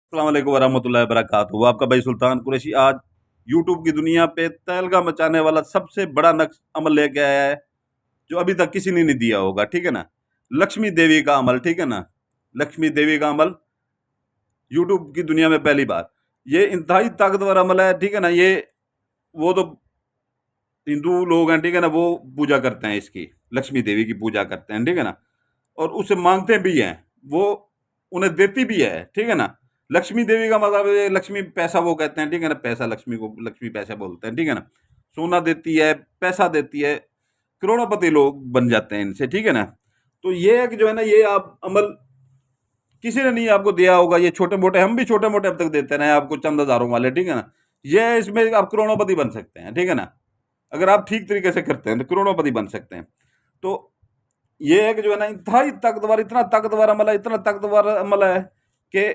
अस्सलाम वालेकुम वरहमतुल्लाहि वबरकातुहू। आपका भाई सुल्तान कुरैशी आज यूट्यूब की दुनिया पे तहलका मचाने वाला सबसे बड़ा नक्श अमल लेके आया है, जो अभी तक किसी ने नहीं दिया होगा, ठीक है ना? लक्ष्मी देवी का अमल, ठीक है ना? लक्ष्मी देवी का अमल यूट्यूब की दुनिया में पहली बार। ये इंतहाई ताकतवर अमल है, ठीक है ना? ये वो तो हिंदू लोग हैं, ठीक है ना? वो पूजा करते हैं इसकी, लक्ष्मी देवी की पूजा करते हैं, ठीक है ना? और उससे माँगते भी हैं, वो उन्हें देती भी है, ठीक है ना? लक्ष्मी देवी का मतलब है लक्ष्मी पैसा वो कहते हैं, ठीक है ना? पैसा लक्ष्मी को लक्ष्मी पैसा बोलते हैं, ठीक है ना? सोना देती है, पैसा देती है, करोड़पति लोग बन जाते हैं इनसे, ठीक है ना? तो ये है कि जो है ना ये आप अमल किसी ने नहीं आपको दिया होगा, ये छोटे-मोटे हम भी छोटे-मोटे अब तक देते रहे हैं आपको चंद हज़ारों वाले, ठीक है ना? ये इसमें आप करोड़पति बन सकते हैं, ठीक है ना? अगर आप ठीक तरीके से करते हैं तो करोड़पति बन सकते हैं। तो ये है कि जो है ना इंतहाई ताकतवर इतना ताकतवर अमल है, इतना ताकतवर अमल है कि